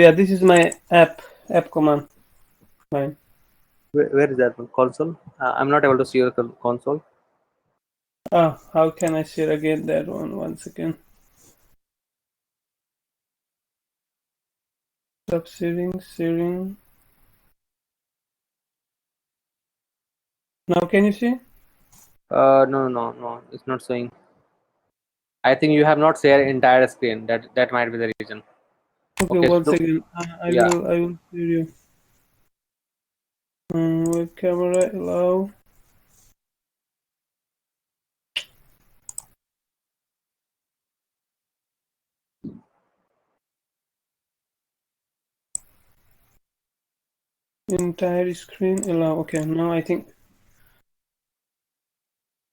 Yeah, this is my app command line. Where is that one? Console? I'm not able to see your console. How can I share again that one? 1 second. Stop sharing. Now can you see? No. It's not showing. I think you have not shared entire screen. That might be the reason. Okay, Okay, one so second. I yeah, will share you. Web camera allow. Entire screen allow. Okay, now I think.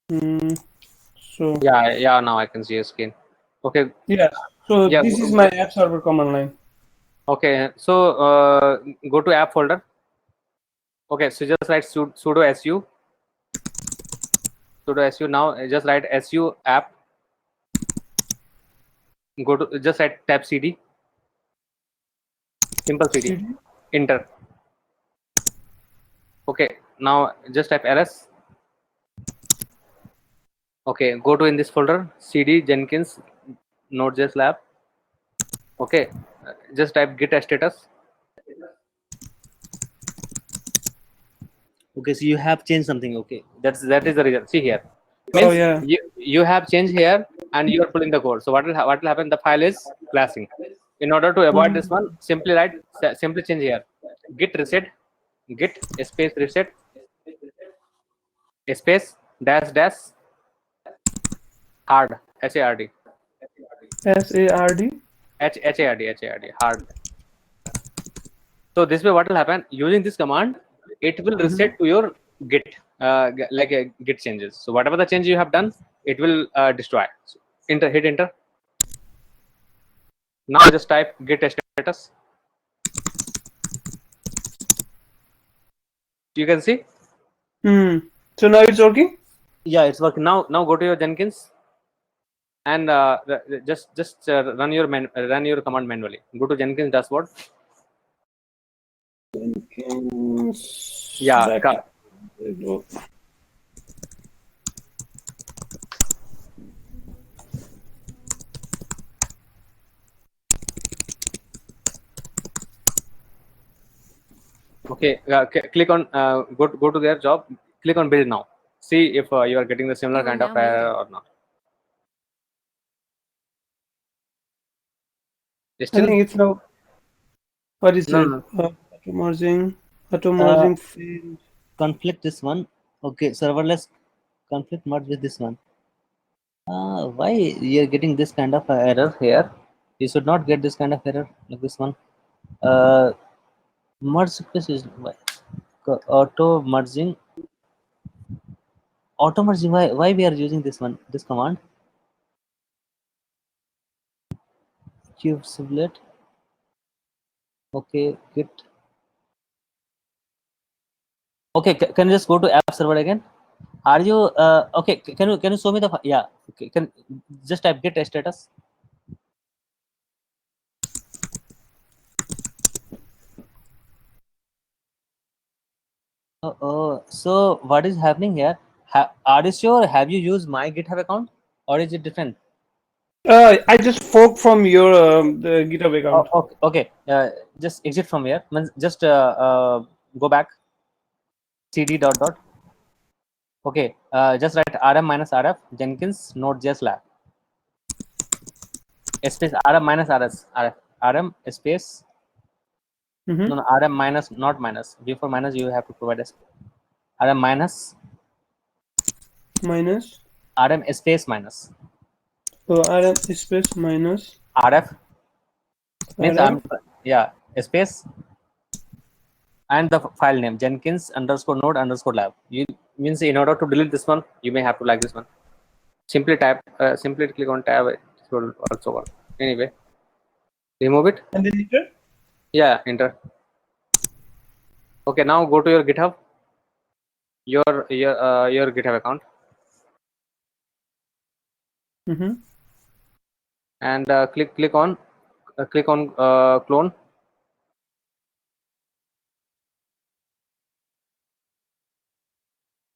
So yeah. Now I can see your screen. Okay, yeah. So yeah. this is my app server command line. Okay, so go to app folder. Okay, so just write sudo su now. Just write su app. Go to just write tab cd, simple cd, CD. enter. Okay, now just type ls. Okay, go to in this folder cd jenkins node.js lab. Okay, just type git status. Okay, so you have changed something. Okay, that is the reason. See here, Oh means yeah. you have changed here and you are pulling the code. So what will happen? The file is clashing. In order to avoid this one, simply change here git reset, git space reset space dash dash hard hard SARD. hard hard. So this way, what will happen? Using this command, it will reset to your git, like a git changes. So whatever the change you have done, it will destroy. So hit enter. Now just type git status. You can see. So now it's working. Yeah, it's working now. Now go to your Jenkins and just run your command manually. Go to Jenkins dashboard. Yeah. Back. Okay. Click on go to their job. Click on build now. See if you are getting the similar kind of error or not. I Still think it's now. What is no it? no. Auto Uh, merging failed. conflict this one. Okay, serverless conflict merge with this one. Why you're getting this kind of error here? You should not get this kind of error like this one. Uh, merge request is auto merging. Auto merging. Why we are using this one? This command. Cube simulate. Okay, git. Okay, can you just go to app server again? Are you okay? Can you show me the yeah? Okay, can just type git status. So what is happening here? Are you sure? Have you used my GitHub account or is it different? I just forked from your the GitHub account. Okay. Just exit from here. Just go back. CD dot dot. Okay. Just write rm minus rf Jenkins Node.js lab. Space rm minus rf rm space no rm minus not minus. Before minus you have to provide a rm minus Minus. rm space minus RM space minus rf means RF. yeah space and the file name Jenkins underscore node underscore lab. You means in order to delete this one, you may have to like this one. Simply simply click on tab. It will also work. Anyway, remove it. And then enter. Yeah, enter. Okay, now go to your GitHub. Your GitHub account. And click on clone.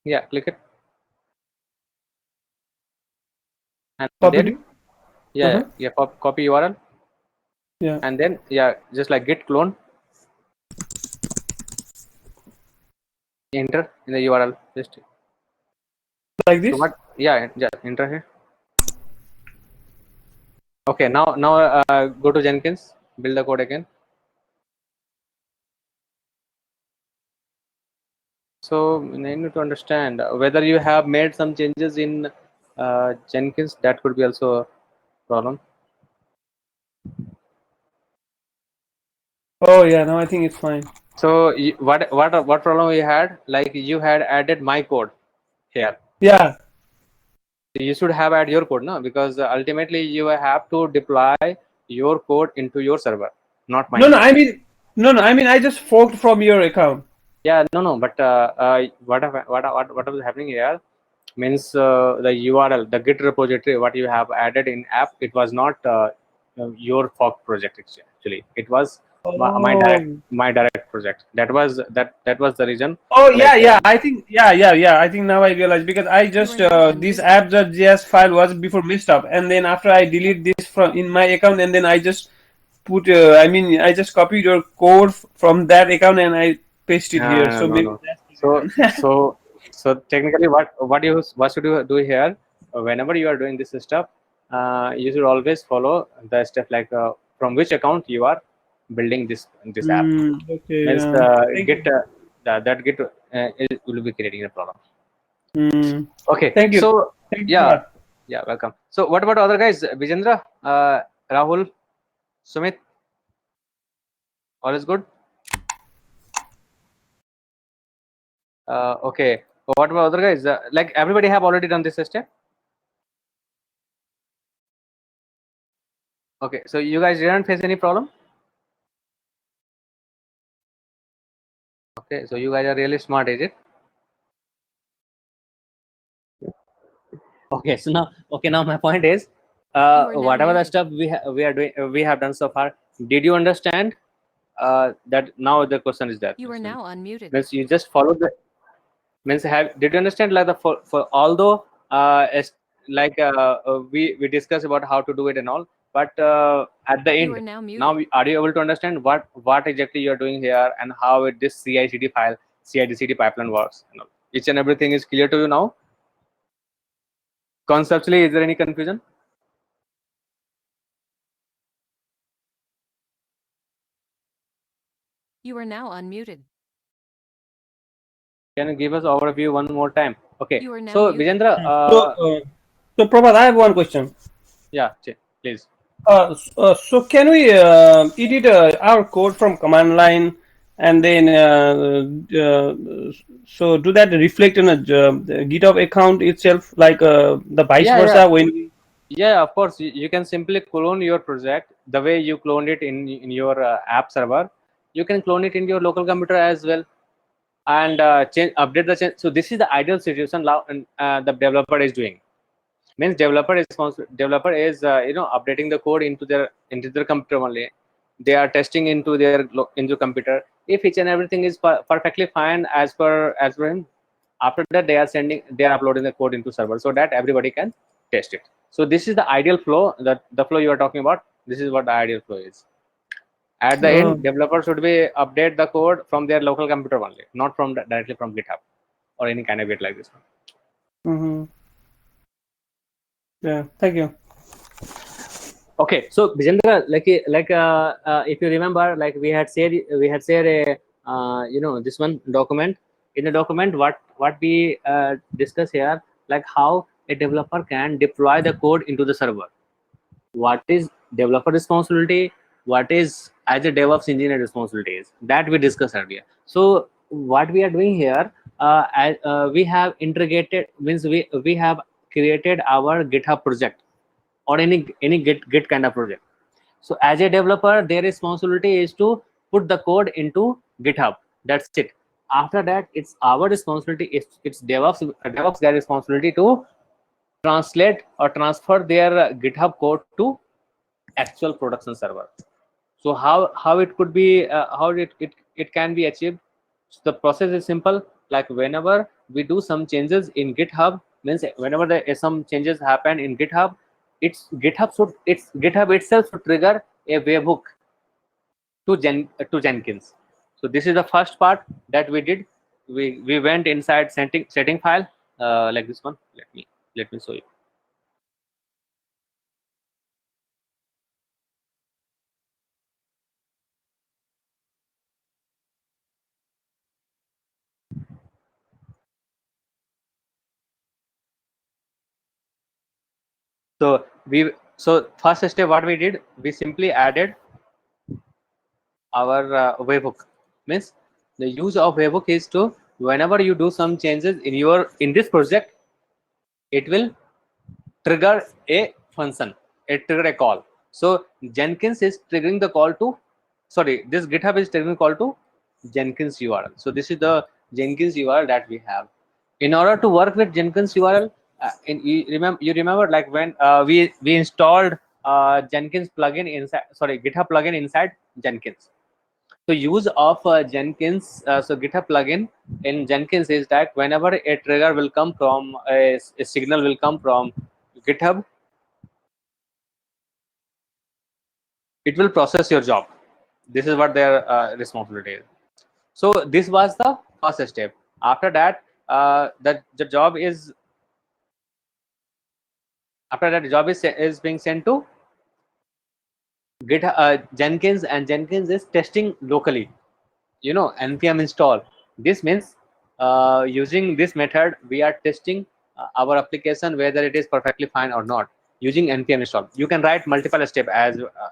Yeah, click it. And Copied then it. copy URL, Yeah. and then just like git clone, enter in the URL. Just Like so this. what? Yeah, enter here. Okay, now go to Jenkins, build the code again. So I need to understand whether you have made some changes in Jenkins. That could be also a problem. Oh yeah. Now I think it's fine. So what problem you had? Like you had added my code here. Yeah. You should have add your code, no? Because ultimately you have to deploy your code into your server, not mine. No. I mean I just forked from your account. Yeah, no, but what is happening here means the URL, the Git repository, what you have added in app, it was not your fork project actually. It was Oh. my direct project. That was the reason. Oh Like yeah. I think yeah. I think now I realize because I just You are now this unmuted. app.js file was before messed up, and then after I delete this from in my account, and then I just put I mean I just copied your code from that account and I paste it here. So maybe no. that's the So reason. so technically, what should you do here? Whenever you are doing this stuff, you should always follow the step like from which account you are building this app. Okay. Means Thank Git you. that Git will be creating a problem. Mm, Okay, thank you. so Thank you a yeah, lot. welcome. So what about other guys? Vijendra, Rahul, Sumit, all is good? Okay. What about other guys? Like everybody have already done this step. Okay, so you guys didn't face any problem. Okay, so you guys are really smart, is it? Okay, so now my point is, are now whatever the muted. stuff we are doing, we have done so far. Did you understand that? Now the question is that You are now unmuted. means you just follow the means have did you understand like the for although like we discussed about how to do it and all, but at the You are end now now muted. are you able to understand what exactly you are doing here and how this CI/CD file CI/CD pipeline works? You know, each and everything is clear to you now. Conceptually, is there any confusion? You are now unmuted. Can you give us overview one more time? Okay, You are now so muted. Vijendra, So, so Prabhat, I have one question. yeah, please. So can we edit our code from command line and then so do that reflect in a the GitHub account itself, like the vice Yeah, versa when we yeah, of course. You can simply clone your project the way you cloned it in your app server. You can clone it in your local computer as well, and update the change. So this is the ideal situation now, and the developer is doing. Means developer is updating the code into their computer only. They are testing into their into computer. If each and everything is perfectly fine as per him, after that they are uploading the code into server so that everybody can test it. So this is the ideal flow, that the flow you are talking about. This is what the ideal flow is. At the end, developer should be update the code from their local computer only, not from directly from GitHub or any kind of git like this one. Mhm. Yeah, thank you. Okay, so Vijendra, if you remember, like we had said a this one document. In the document, what we discuss here, like how a developer can deploy the code into the server. What is developer responsibility? What is as a DevOps engineer responsibilities? That we discussed earlier. So what we are doing here, we have integrated means we have created our GitHub project or any git kind of project. So as a developer, their responsibility is to put the code into GitHub. That's it. After that, it's our responsibility. It's DevOps their responsibility to translate or transfer their GitHub code to actual production server. So how it could be it can be achieved. So the process is simple. Like whenever we do some changes in GitHub, means whenever some changes happen in GitHub, GitHub itself should trigger a webhook to Jenkins. So this is the first part that we did. We went inside setting file, like this one. Let me show you. So first step, what we did, we simply added our webhook. Means the use of webhook is to, whenever you do some changes in this project, it will trigger a function, it trigger a call. So Jenkins is triggering the call to, sorry, this GitHub is triggering call to Jenkins URL. So this is the Jenkins URL that we have. In order to work with Jenkins URL, you remember like when we installed Jenkins plugin inside, sorry, GitHub plugin inside Jenkins. So use of Jenkins, so GitHub plugin in Jenkins is that whenever a trigger will come from a signal will come from GitHub, it will process your job. This is what their responsibility is. So this was the first step. After that, the job is, after that, the job is being sent to Jenkins, and Jenkins is testing locally. Npm install. This means using this method, we are testing our application whether it is perfectly fine or not using npm install. You can write multiple steps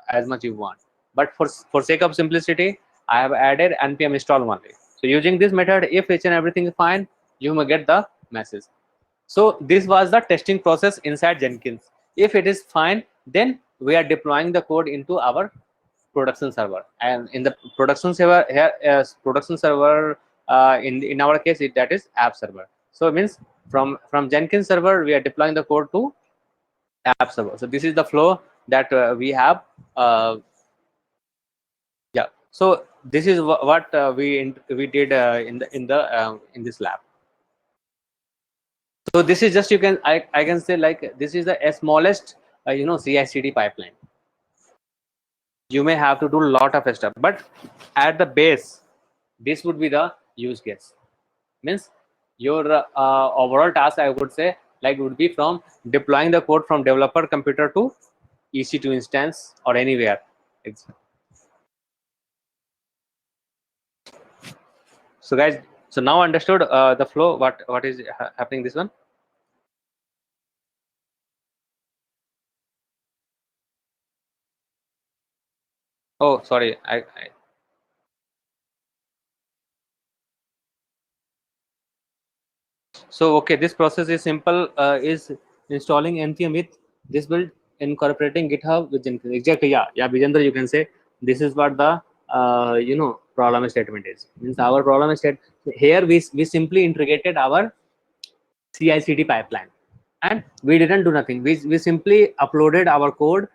as much you want, but for sake of simplicity, I have added npm install only. So using this method, if each and everything is fine, you may get the message. So this was the testing process inside Jenkins. If it is fine, then we are deploying the code into our production server, and in the production server here, production server, in our case, that is app server. So it means from Jenkins server, we are deploying the code to app server. So this is the flow that we have. Yeah. So this is what we did in this lab. So this is just, I can say, like, this is the smallest CI/CD pipeline. You may have to do a lot of stuff, but at the base, this would be the use case. Means your overall task, I would say, like, would be from deploying the code from developer computer to EC2 instance or anywhere. So guys, so now understood the flow, what is happening this one. Oh, sorry, so okay, this process is simple, is installing npm with this build, incorporating GitHub with Jenkins. Exactly, yeah, Vijendra, you can say this is what the problem statement is. Means our problem is that here we simply integrated our CI/CD pipeline, and we didn't do nothing. We simply uploaded our code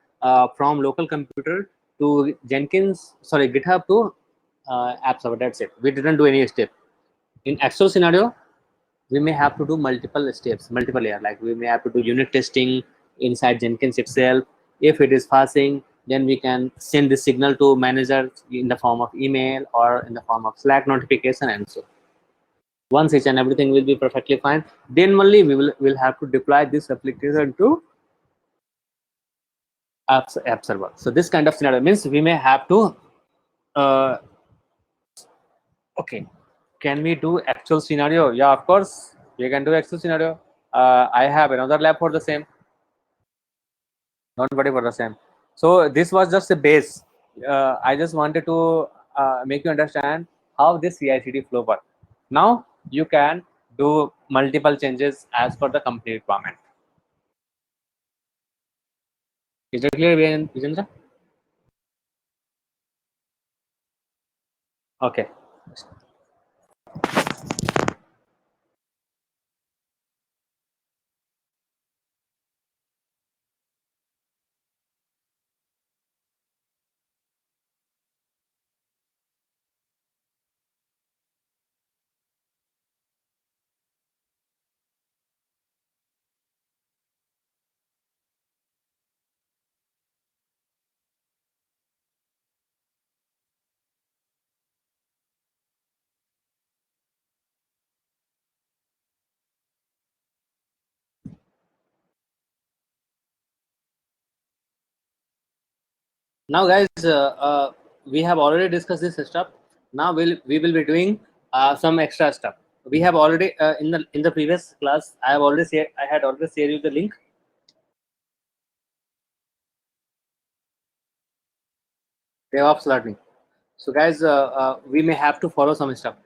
from local computer to Jenkins, sorry, GitHub to app server. That's it. We didn't do any step. In actual scenario, we may have to do multiple steps, multiple layer. Like we may have to do unit testing inside Jenkins itself. If it is passing, then we can send the signal to manager in the form of email or in the form of Slack notification, and so once each and everything will be perfectly fine, then only will have to deploy this application to app server. So this kind of scenario means we may have to uh, okay, can we do actual scenario? Yeah, of course we can do actual scenario. I have another lab for the same. Don't worry for the same. So this was just a base. I just wanted to make you understand how this CI/CD flow works. Now you can do multiple changes as per the company requirement. Is it clear, Vijendra? Okay. Now, guys, we have already discussed this stuff. Now we will be doing some extra stuff. We have already in the previous class. I had already shared you the link. DevOps learning. So, guys, we may have to follow some stuff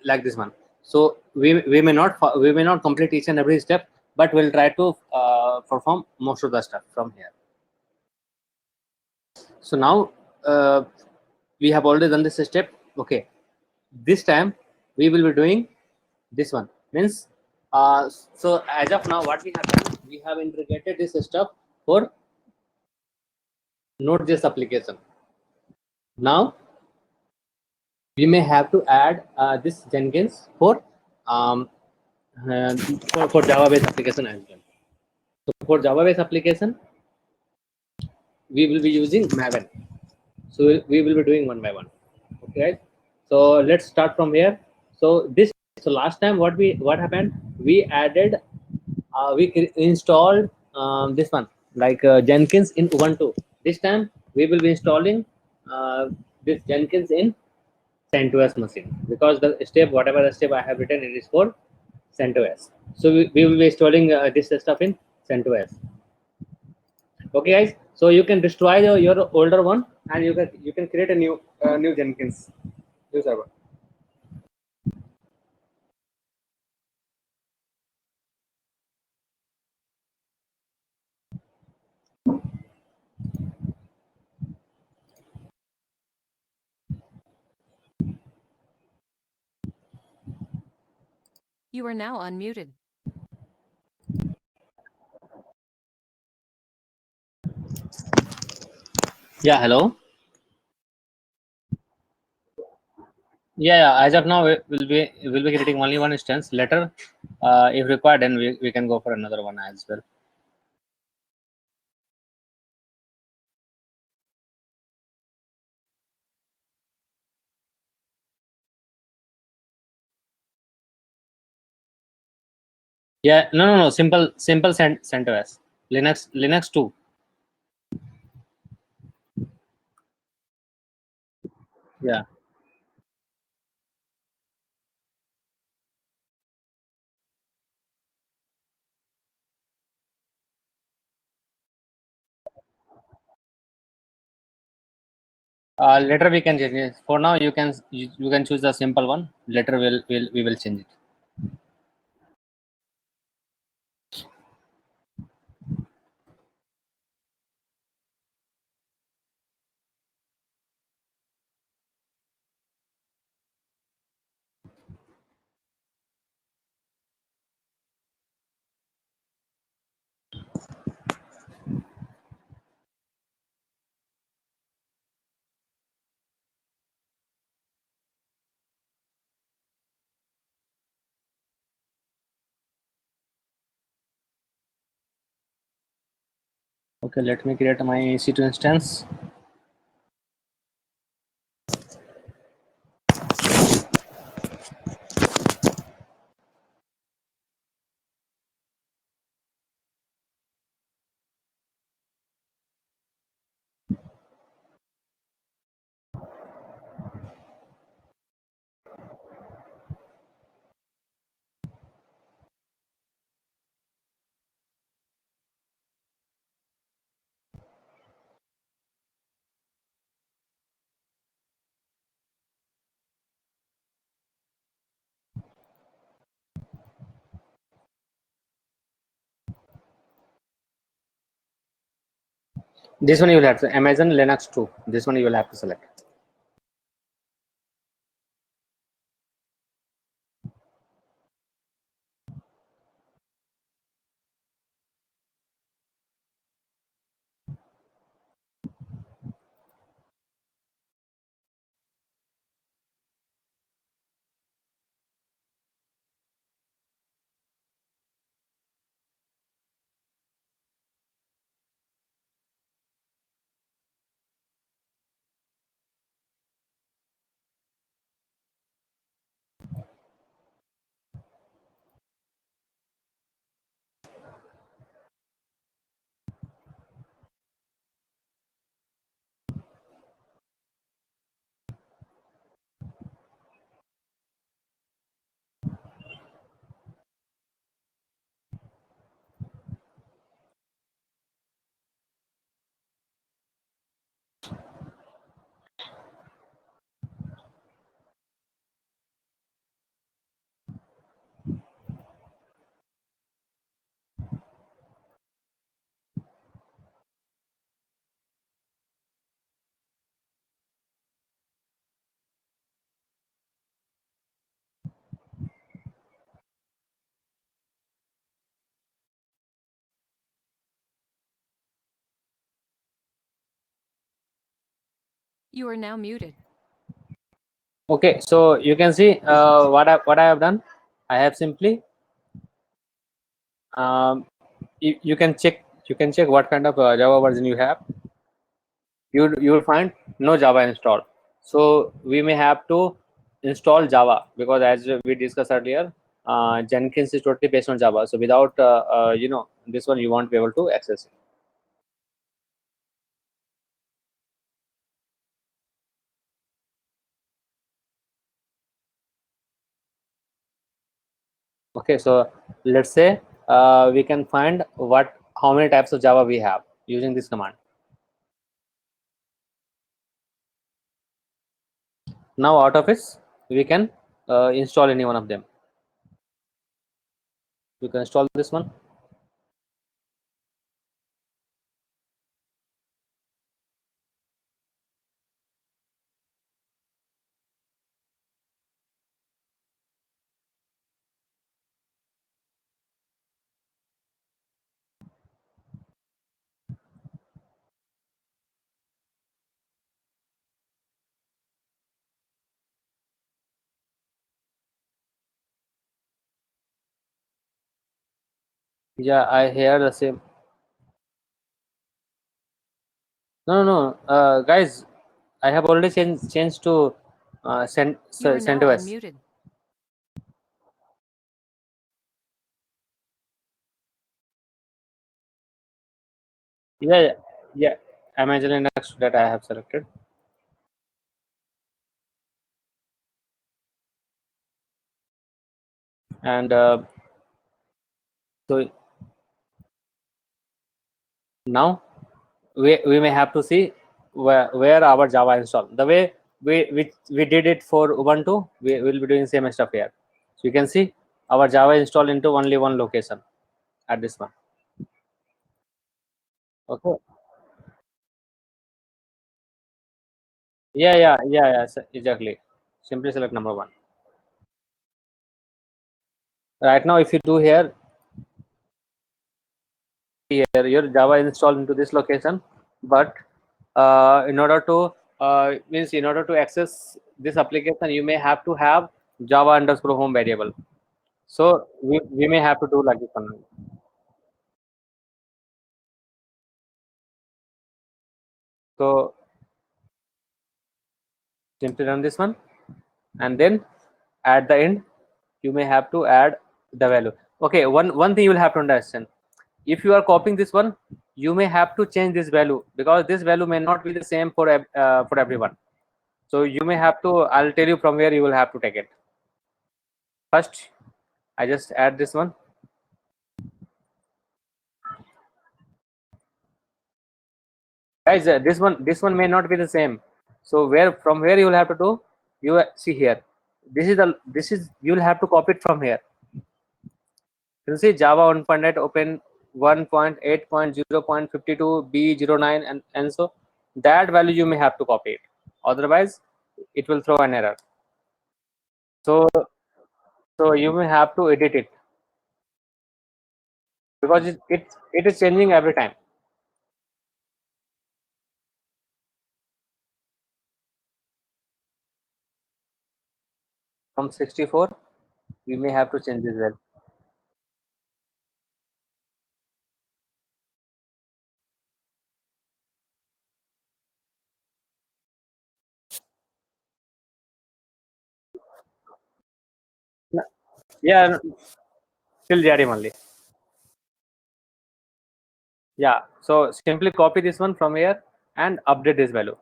like this one. So we may not complete each and every step, but we'll try to perform most of the stuff from here. So now we have already done this step. Okay, this time we will be doing this one. Means so as of now, what we have done, we have integrated this stuff for Node.js application. Now we may have to add this Jenkins for Java-based application as well. So for Java-based application, we will be using Maven. So we will be doing one by one. Okay. So let's start from here. So last time what happened? We added we installed this one like Jenkins in Ubuntu. This time we will be installing this Jenkins in CentOS machine, because the step, whatever the step I have written, it is for CentOS. So we will be installing this stuff in CentOS. Okay, guys. So you can destroy your older one, and you can create a new Jenkins new server. You are now unmuted. Yeah, hello. Yeah. As of now, we'll be creating only one instance. Later, if required, then we can go for another one as well. Yeah, no. Simple CentOS. Linux 2. Yeah. Later we can change it. For now, you can choose the simple one. Later we will change it. Okay, let me create my EC2 instance. This one you will have to Amazon Linux 2. This one you will have to select. You are now muted. Okay, so you can see what I have done. I have simply you can check what kind of Java version you have. You will find no Java installed. So we may have to install Java, because as we discussed earlier, Jenkins is totally based on Java. So without this one, you won't be able to access it. Okay, so let's say we can find how many types of Java we have using this command. Now out of it, we can install any one of them. You can install this one. Yeah, I hear the same. No, guys, I have already changed to You are now CentOS. unmuted. Yeah. Amazon Linux that I have selected. And so now we may have to see where our Java install. The way we did it for Ubuntu, we will be doing same stuff here. So you can see our Java installed into only one location at this one. Okay. Yeah. Exactly. Simply select number 1. Right now, if you do here your Java installed into this location, but in order to access this application, you may have to have Java underscore home variable. So we may have to do like this one. So simply run this one, and then at the end you may have to add the value. Okay, one thing you will have to understand: if you are copying this one, you may have to change this value, because this value may not be the same for everyone. So you may have to. I'll tell you from where you will have to take it. First, I just add this one. Guys, this one may not be the same. So from where you will have to do, you see here. This is you will have to copy it from here. You see Java 1.8 open 1.8.0.52 B09 and so that value you may have to copy it. Otherwise, it will throw an error. So you may have to edit it, because it is changing every time. From 64, we may have to change this value. Yeah, still JRM only. Yeah, so simply copy this one from here and update this value.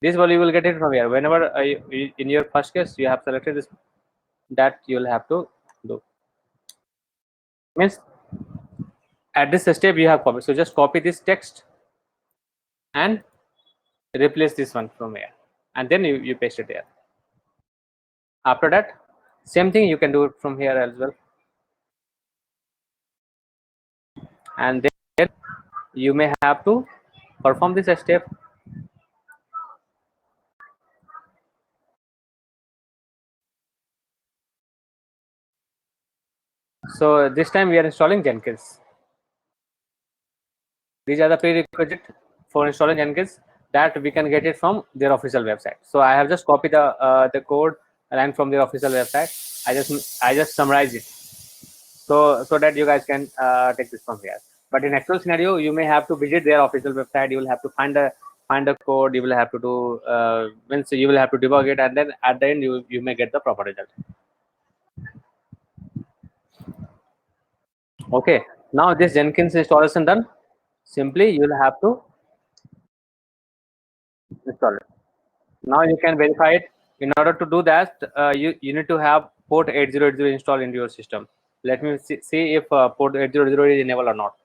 This value you will get it from here. Whenever in your first case you have selected this, that you will have to do. Means at this step you have copied. So just copy this text and replace this one from here, and then you paste it there. After that, same thing you can do it from here as well. And then you may have to perform this step. So this time we are installing Jenkins. These are the prerequisites for installing Jenkins. that we can get it from their official website. So I have just copied the code line from their official website. I just summarize it so that you guys can take this from here. But in actual scenario, you may have to visit their official website. You will have to find the code. You will have to do means you will have to debug it, and then at the end you may get the proper result. Okay, now this Jenkins installation done. Simply you will have to install it. Now you can verify it. In order to do that, you need to have port 8080 installed into your system. Let me see if port 8080 is enabled or not.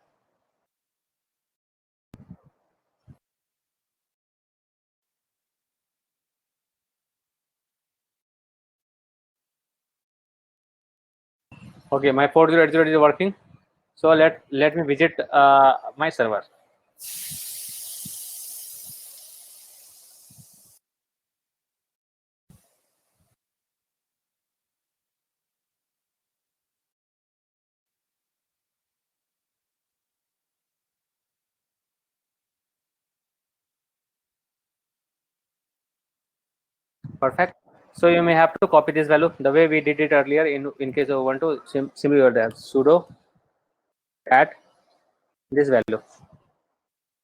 Okay, my port 8080 is working. So let me visit my server. Perfect. So you may have to copy this value the way we did it earlier in case of Ubuntu. Simply you have sudo add this value.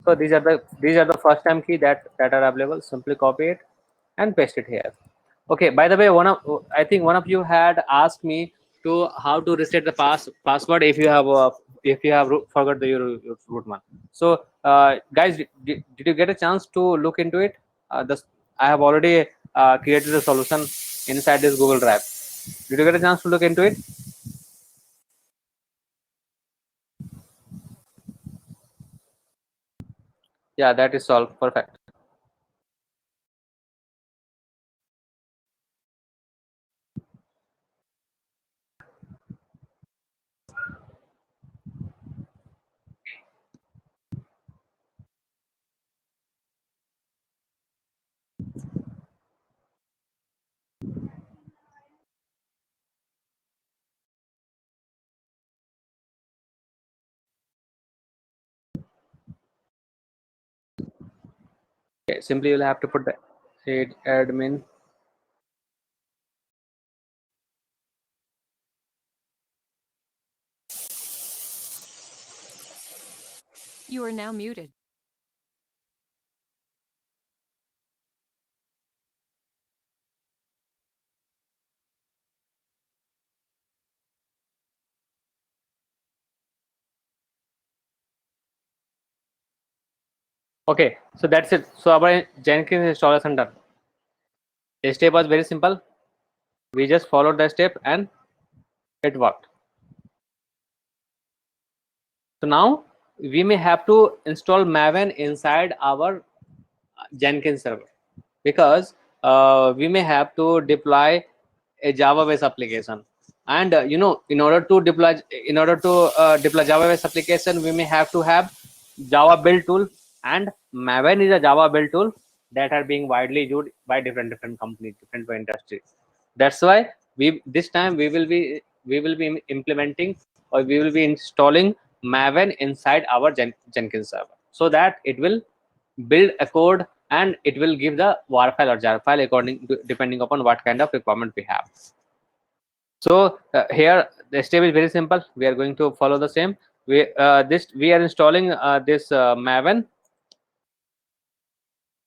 So these are the first time key that are available. Simply copy it and paste it here. Okay, by the way, I think one of you had asked me to how to reset the password if you have forgot your root one. So guys, did you get a chance to look into it? I have already created a solution inside this Google Drive. Did you get a chance to look into it? Yeah, that is solved. Perfect. Okay, simply you'll have to put the admin. You are now muted. Okay, so that's it. So our Jenkins installation done. The step was very simple. We just followed the step and it worked. So now we may have to install Maven inside our Jenkins server, because we may have to deploy a Java based application, and in order to deploy Java based application, we may have to have Java build tool, and Maven is a Java build tool that are being widely used by different companies, different industries. That's why this time we will be implementing, or we will be installing Maven inside our Jenkins server, so that it will build a code and it will give the war file or jar file depending upon what kind of requirement we have. So here the step is very simple. We are going to follow the same. We are installing this Maven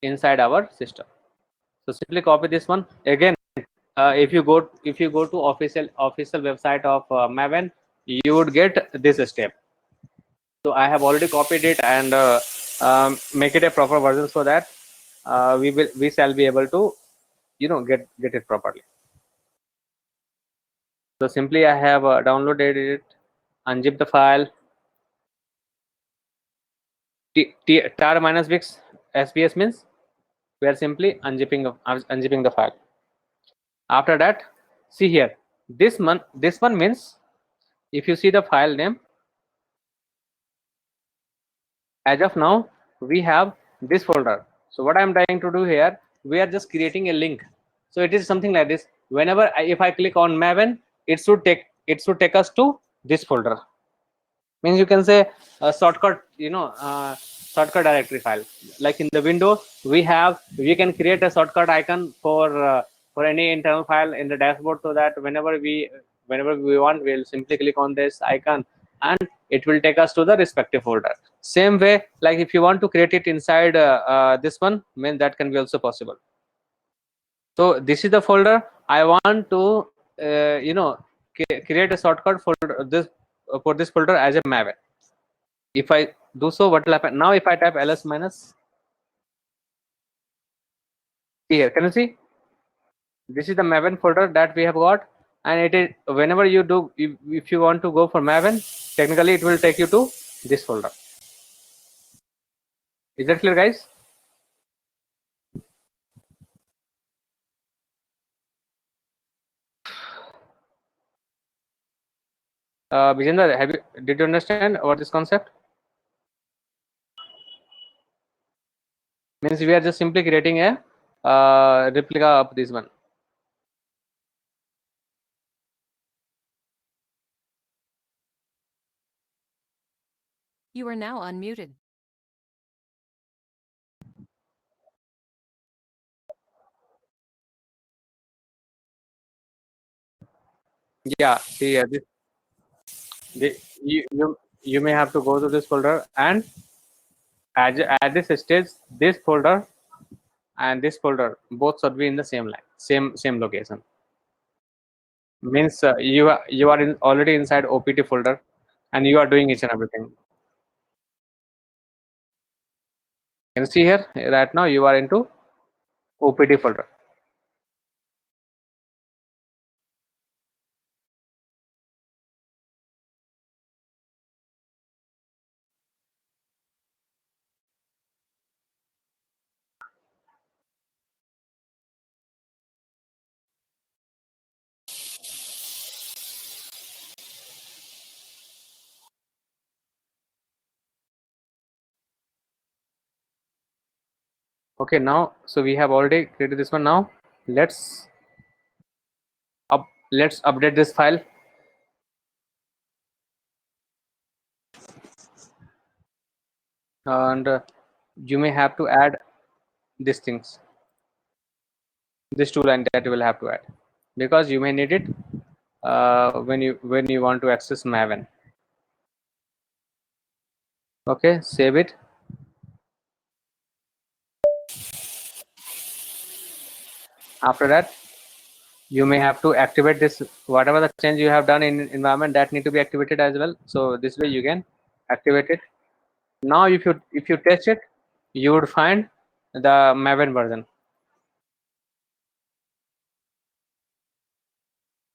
inside our system. So simply copy this one again. If you go to official website of Maven, you would get this step. So I have already copied it and make it a proper version, so that we shall be able to get it properly. So simply I have downloaded it, unzip the file, tar -vix sbs means we are simply unzipping the file. After that, see here, this one means, if you see the file name, as of now we have this folder. So what I'm trying to do here, we are just creating a link. So it is something like this. Whenever if I click on Maven, it should take us to this folder. Means you can say a shortcut, shortcut directory file. Like in the window, we can create a shortcut icon for any internal file in the dashboard, so that whenever we want, we'll simply click on this icon and it will take us to the respective folder. Same way, like if you want to create it inside this one, then that can be also possible. So this is the folder I want to create a shortcut folder this for this folder as a Maven. If I do so, what will happen now? If I type ls minus here, can you see this is the Maven folder that we have got, and it is whenever you do, if you want to go for Maven, technically it will take you to this folder. Is that clear, guys? Vijender, did you understand about this concept? Means we are just simply creating a replica of this one. You are now unmuted. Yeah, see here, you may have to go to this folder, and at this stage, this folder and this folder both should be in the same line, same location. Means you are already inside OPT folder, and you are doing each and everything. Can you see here? Right now you are into OPT folder. Okay, now so we have already created this one. Now let's update this file. And you may have to add these things, this two line that you will have to add, because you may need it when you want to access Maven. Okay, save it. After that, you may have to activate this, whatever the change you have done in environment, that need to be activated as well. So this way you can activate it. Now if you test it, you would find the Maven version.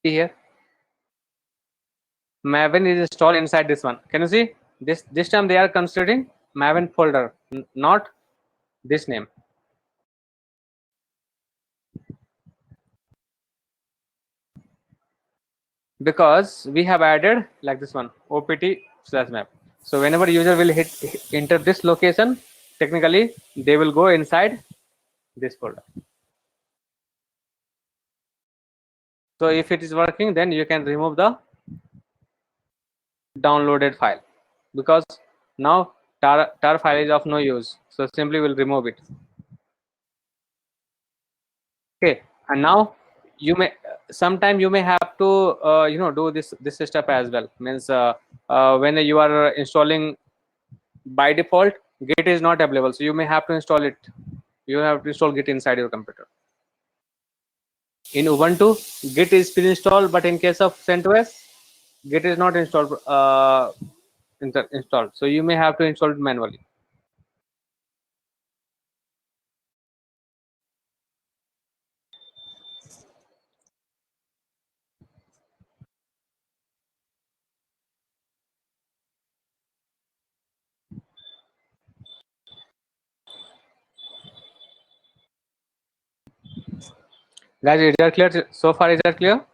See here, Maven is installed inside this one. Can you see this time they are considering Maven folder, not this name. Because we have added like this one, opt/map. So whenever user will enter this location, technically they will go inside this folder. So if it is working, then you can remove the downloaded file, because now tar file is of no use. So simply we'll remove it. Okay, and now you may sometime you may have to do this step as well. Means when you are installing, by default Git is not available, so you may have to install it. You have to install Git inside your computer. In Ubuntu, Git is pre-installed, but in case of CentOS, Git is not installed. Installed, so you may have to install it manually. Guys, is that clear so far? Is that clear?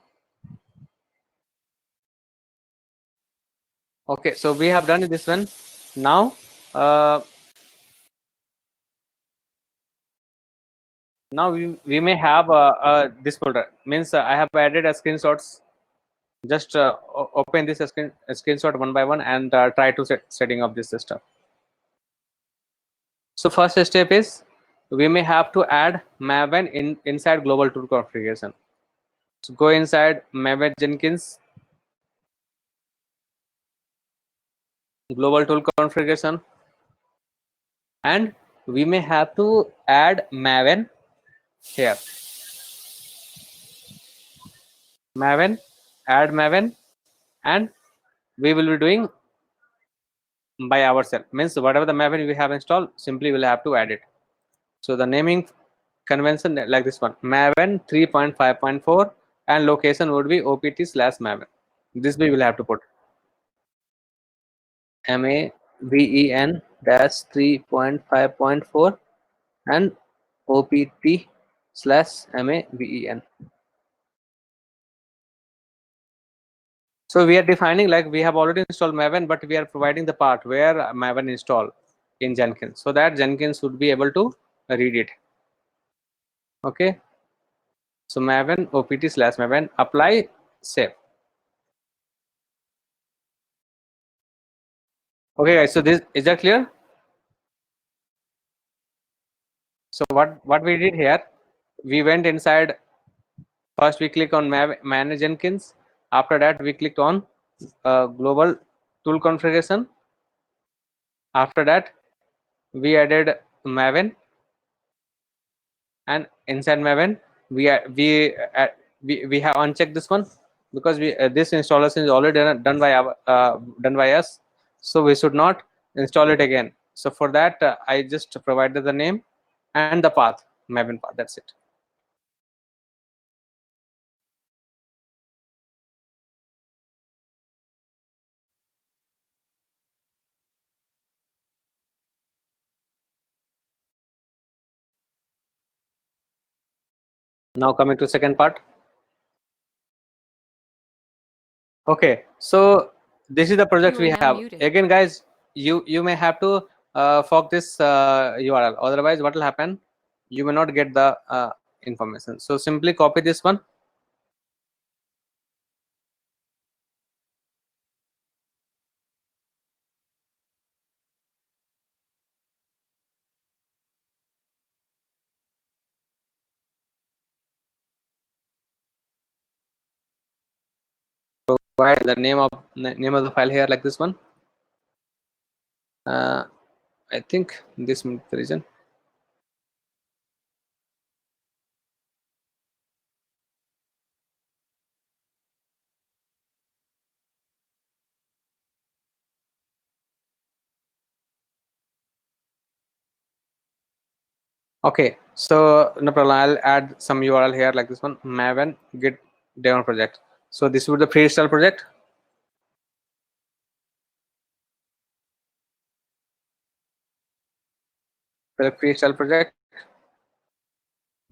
Okay, so we have done this one. Now now we may have this folder. Means I have added a screenshots. Just open this screenshot one by one and try to setting up this system. So first step is we may have to add Maven inside global tool configuration. So go inside Maven Jenkins, global tool configuration, and we may have to add Maven here. Maven, add Maven, and we will be doing by ourselves. Means whatever the Maven we have installed, simply we'll have to add it. So the naming convention like this one, Maven 3.5.4, and location would be opt/Maven. This we will have to put Maven dash 3.5.4 and opt/Maven. So we are defining, like we have already installed Maven, but we are providing the part where Maven install in Jenkins, so that Jenkins would be able to read it. Okay. So Maven opt/Maven, apply, save. Okay guys, so this is that clear? So what we did here, we went inside. First we click on manage Jenkins. After that we clicked on global tool configuration. After that we added Maven, and inside Maven we have unchecked this one, because we this installation is already done by us, so we should not install it again. So for that I just provided the name and the path, Maven path, that's it. Now coming to second part. Okay, so this is the project You are we now have. muted. Again guys, you may have to fork this URL, otherwise what will happen, you may not get the information. So simply copy this one, provide the name of the file here, like this one. I think this is the reason. Okay, so no problem, I'll add some URL here, like this one, Maven git demo project. So this would be the freestyle project. The freestyle project,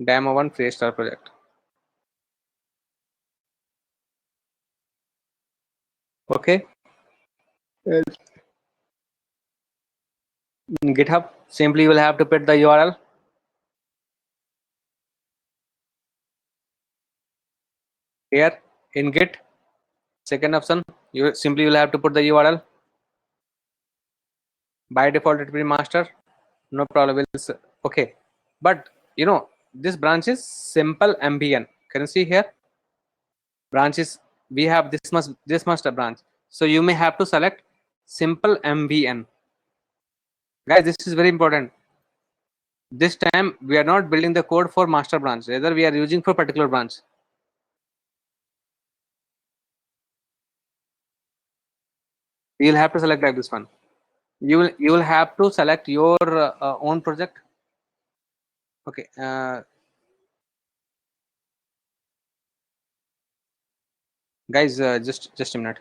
demo 1 freestyle project. Okay. In GitHub, simply you will have to put the URL here in Git. Second option, you simply will have to put the URL. By default, it will be master. No problem. Okay, but you know this branch is simple MVN. Can you see here? Branches, we have this must a branch. So you may have to select simple MVN. Guys, this is very important. This time we are not building the code for master branch, rather we are using for particular branch. You'll have to select like this one. You will have to select your own project. Okay, guys, just a minute.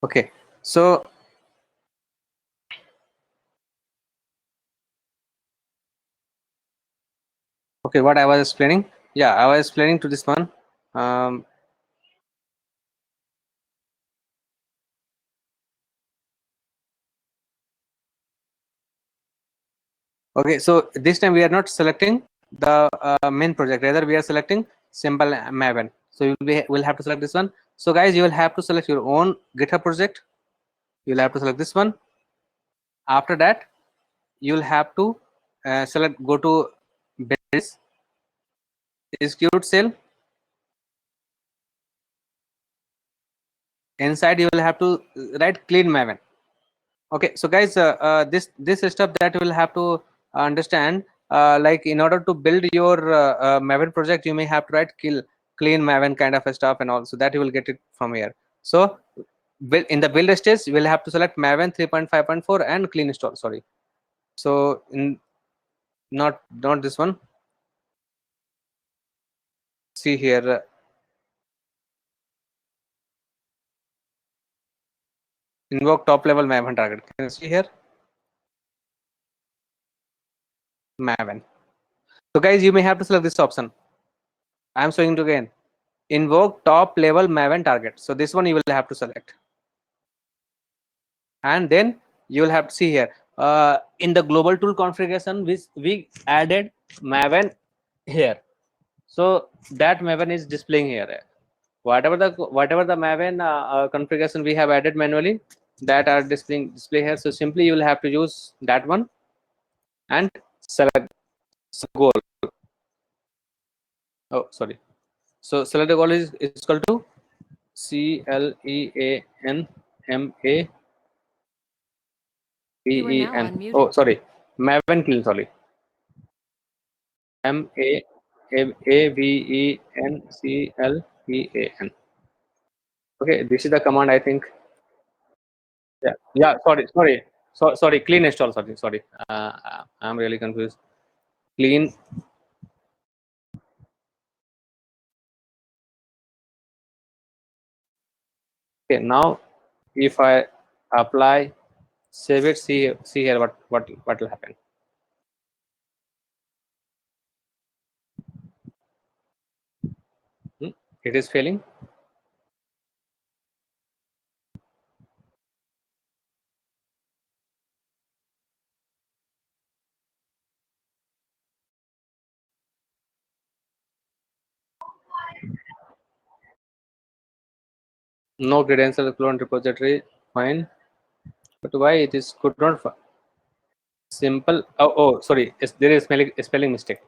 Okay, so okay, what I was explaining, yeah, I was explaining to this one. um, okay, so this time we are not selecting the main project, rather we are selecting simple Maven. So will have to select this one. So guys, you will have to select your own GitHub project. You'll have to select this one. After that, you'll have to select, go to base, execute cell. Inside you will have to write clean Maven. Okay, so guys, this step that you will have to understand, like in order to build your Maven project, you may have to write clean Maven kind of a stuff, and also that you will get it from here. So in the build stage, you will have to select Maven 3.5.4 and clean install. Sorry, so in not this one. See here, invoke top level Maven target. Can you see here? Maven. So guys, you may have to select this option. I am showing it again. Invoke top level Maven target. So this one you will have to select. And then you will have to see here, in the global tool configuration, we added Maven here. So that Maven is displaying here. Whatever the Maven configuration we have added manually, that are display here. So simply you will have to use that one and select goal. Oh, sorry. So select the goal is equal to CLEANMAVEN. You are now unmuted. Oh, sorry, Maven clean. Sorry, MAVENCLEAN. Okay, this is the command, I think. Yeah, yeah. Sorry. Clean install. Sorry. I'm really confused. Clean. Okay, now if I apply, save it. See here what will happen. It is failing. No credential clone repository. Fine. But why it is could not simple? Oh, sorry. There is spelling mistake.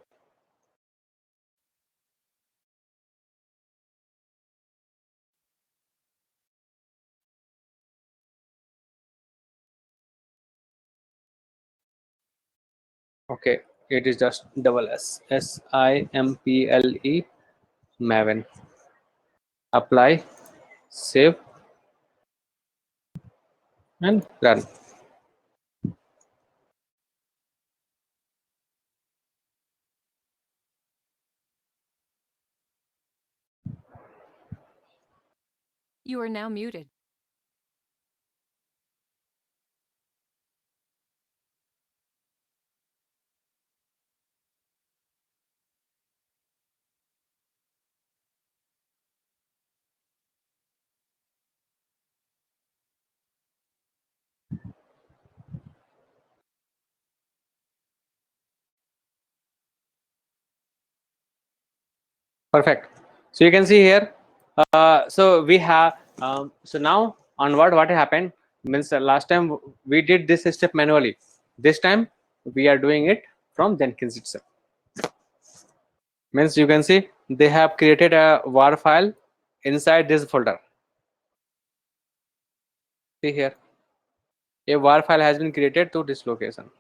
Okay, it is just double SIMPLE Maven. Apply, save, and run. You are now muted. Perfect. So you can see here. So we have. So now onward, what happened means last time we did this step manually. This time we are doing it from Jenkins itself. Means you can see they have created a war file inside this folder. See here, a war file has been created to this location.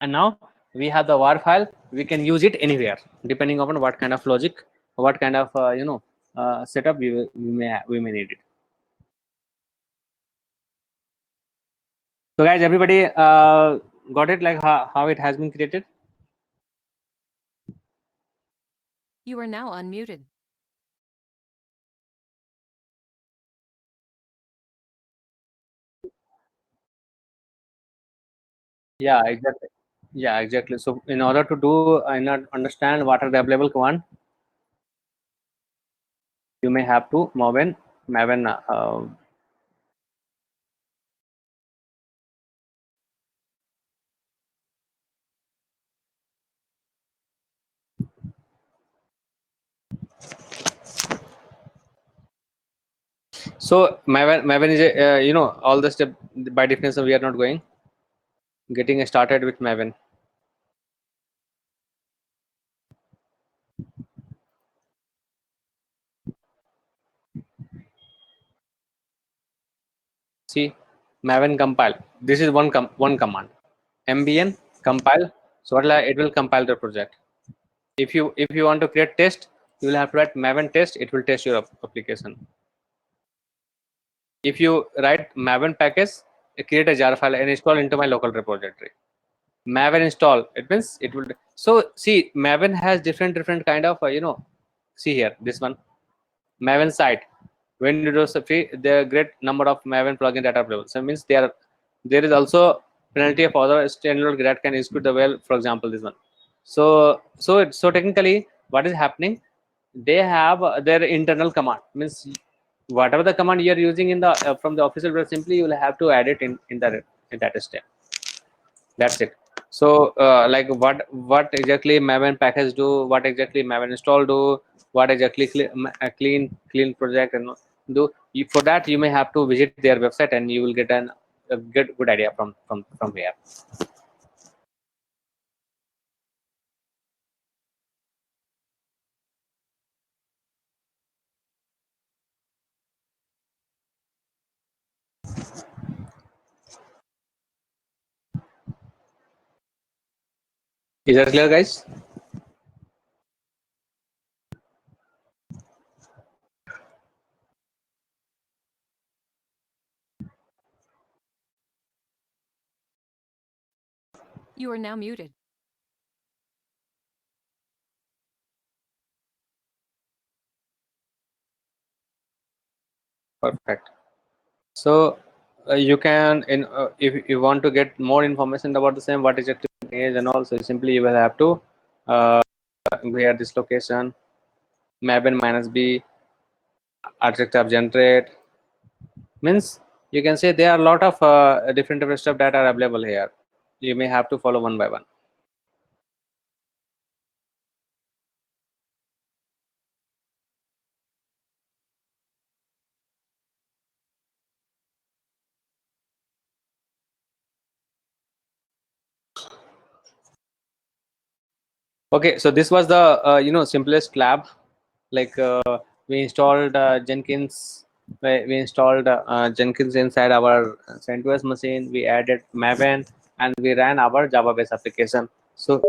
And now we have the war file. We can use it anywhere depending upon what kind of logic, what kind of setup we may need it. So guys, everybody got it, like how it has been created? You are now unmuted. Yeah, exactly. Yeah, exactly. So in order to do and understand what are the available command, you may have to Maven. So Maven is a, all the step by definition we are not going. Getting started with Maven. See, Maven compile. This is one command. Mbn compile. So it will compile the project. If you want to create test, you will have to write Maven test. It will test your application. If you write Maven package, create a jar file and install into my local repository. Maven install, it means it will. So see, Maven has different kind of see here, this one Maven site. When you do free, there are great number of Maven plugin that are available. So it means there is also plenty of other standalone that can execute the well. For example, this one. So technically, what is happening? They have their internal command. Means whatever the command you are using in the from the official web, simply you will have to add it in that step. That's it. So like what exactly Maven package do, what exactly Maven install do, what exactly clean project and do. For that you may have to visit their website and you will get a good idea from here. Is that clear, guys? You are now muted. Perfect. So you can if you want to get more information about the same, what exactly is, and also simply you will have to clear this location Maven -b architect of generate. Means you can say there are a lot of different stuff that are available here. You may have to follow one by one. Okay, so this was the simplest lab. Like we installed Jenkins. We installed Jenkins inside our CentOS machine. We added Maven and we ran our Java-based application. So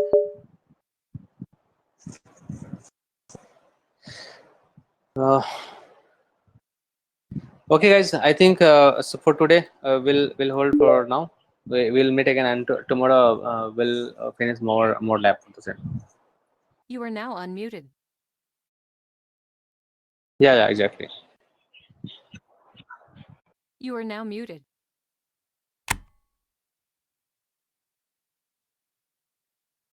okay, guys. I think so for today we'll hold for now. We'll meet again, and tomorrow we'll finish more lab for the same. You are now unmuted. Yeah, exactly. You are now muted.